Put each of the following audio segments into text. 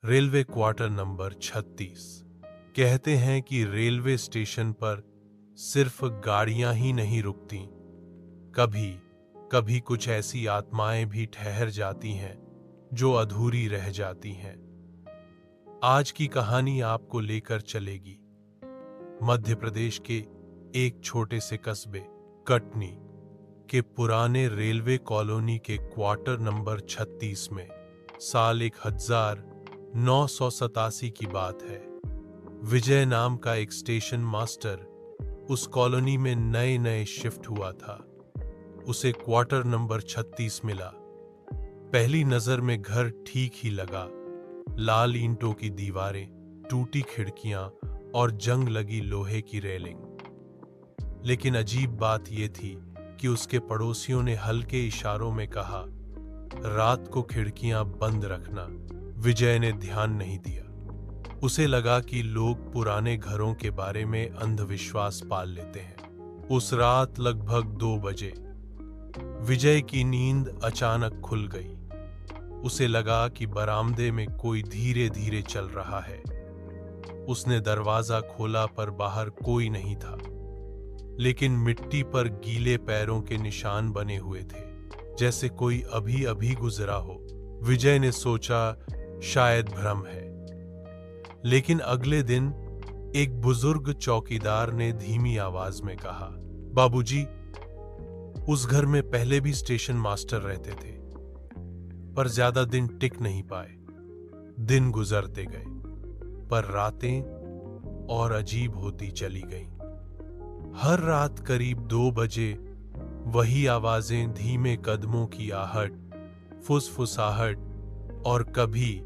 Railway quarter number 36। कहते हैं कि रेलवे स्टेशन पर सिर्फ गाड़ियां ही नहीं रुकती, कभी कभी कुछ ऐसी आत्माएं भी ठहर जाती हैं जो अधूरी रह जाती हैं। आज की कहानी आपको लेकर चलेगी मध्य प्रदेश के एक छोटे से कस्बे कटनी के पुराने रेलवे कॉलोनी के क्वार्टर नंबर 36 में। साल 1987 की बात है। विजय नाम का एक स्टेशन मास्टर उस कॉलोनी में नए नए शिफ्ट हुआ था। उसे क्वार्टर नंबर 36 मिला। पहली नजर में घर ठीक ही लगा। लाल ईंटों की दीवारें, टूटी खिड़कियां और जंग लगी लोहे की रेलिंग। लेकिन अजीब बात यह थी कि उसके पड़ोसियों ने हल्के इशारों में कहा, रात को खिड़कियां बंद रखना। विजय ने ध्यान नहीं दिया। उसे लगा कि लोग पुराने घरों के बारे में अंधविश्वास पाल लेते हैं। उस रात लगभग 2 बजे विजय की नींद अचानक खुल गई। उसे लगा कि बरामदे में कोई धीरे धीरे चल रहा है। उसने दरवाजा खोला पर बाहर कोई नहीं था, लेकिन मिट्टी पर गीले पैरों के निशान बने हुए थे, जैसे कोई अभी अभी गुजरा हो। विजय ने सोचा शायद भ्रम है। लेकिन अगले दिन एक बुजुर्ग चौकीदार ने धीमी आवाज में कहा, बाबूजी, उस घर में पहले भी स्टेशन मास्टर रहते थे, पर ज्यादा दिन टिक नहीं पाए। दिन गुजरते गए, पर रातें और अजीब होती चली गईं। हर रात करीब 2 बजे वही आवाजें, धीमे कदमों की आहट, फुसफुसाहट और कभी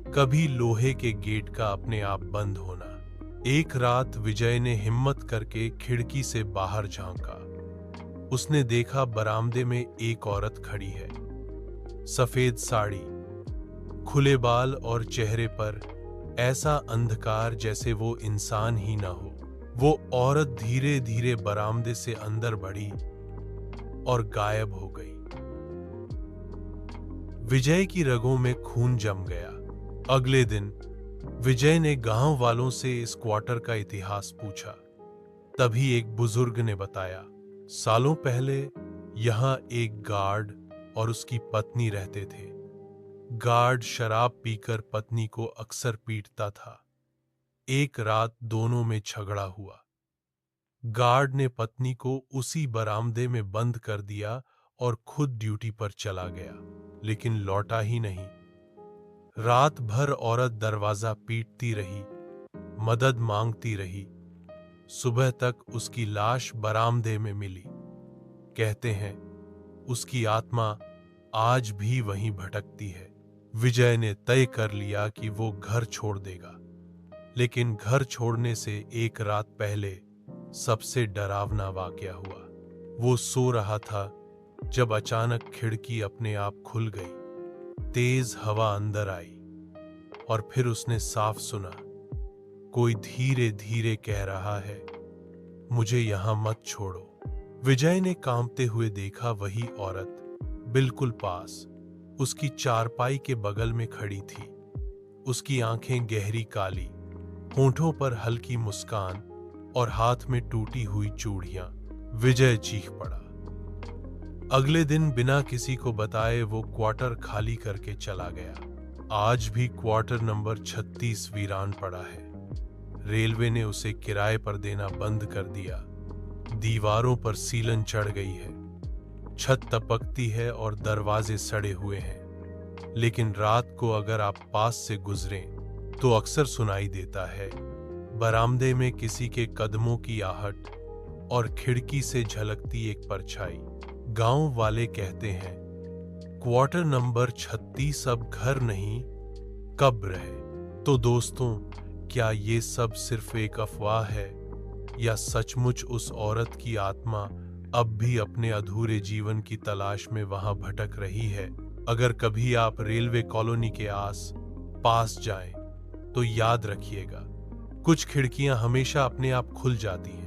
कभी लोहे के गेट का अपने आप बंद होना। एक रात विजय ने हिम्मत करके खिड़की से बाहर झांका। उसने देखा बरामदे में एक औरत खड़ी है। सफेद साड़ी, खुले बाल और चेहरे पर ऐसा अंधकार जैसे वो इंसान ही ना हो। वो औरत धीरे धीरे बरामदे से अंदर बढ़ी और गायब हो गई। विजय की रगों में खून जम गया। अगले दिन विजय ने गांव वालों से इस क्वार्टर का इतिहास पूछा। तभी एक बुजुर्ग ने बताया, सालों पहले यहां एक गार्ड और उसकी पत्नी रहते थे। गार्ड शराब पीकर पत्नी को अक्सर पीटता था। एक रात दोनों में झगड़ा हुआ। गार्ड ने पत्नी को उसी बरामदे में बंद कर दिया और खुद ड्यूटी पर चला गया, लेकिन लौटा ही नहीं। रात भर औरत दरवाजा पीटती रही, मदद मांगती रही। सुबह तक उसकी लाश बरामदे में मिली। कहते हैं उसकी आत्मा आज भी वहीं भटकती है। विजय ने तय कर लिया कि वो घर छोड़ देगा। लेकिन घर छोड़ने से एक रात पहले सबसे डरावना वाकया हुआ। वो सो रहा था जब अचानक खिड़की अपने आप खुल गई। तेज हवा अंदर आई और फिर उसने साफ सुना, कोई धीरे धीरे कह रहा है, मुझे यहां मत छोड़ो। विजय ने कांपते हुए देखा वही औरत बिल्कुल पास, उसकी चारपाई के बगल में खड़ी थी। उसकी आंखें गहरी काली, होंठों पर हल्की मुस्कान और हाथ में टूटी हुई चूड़ियां। विजय चीख पड़ा। अगले दिन बिना किसी को बताए वो क्वार्टर खाली करके चला गया। आज भी क्वार्टर नंबर 36 वीरान पड़ा है। रेलवे ने उसे किराए पर देना बंद कर दिया। दीवारों पर सीलन चढ़ गई है, छत टपकती है और दरवाजे सड़े हुए हैं। लेकिन रात को अगर आप पास से गुजरें तो अक्सर सुनाई देता है बरामदे में किसी के कदमों की आहट और खिड़की से झलकती एक परछाई। गांव वाले कहते हैं क्वार्टर नंबर 36 अब घर नहीं, कब्र है। तो दोस्तों, क्या ये सब सिर्फ एक अफवाह है या सचमुच उस औरत की आत्मा अब भी अपने अधूरे जीवन की तलाश में वहां भटक रही है? अगर कभी आप रेलवे कॉलोनी के आस पास जाएं तो याद रखिएगा, कुछ खिड़कियां हमेशा अपने आप खुल जाती हैं।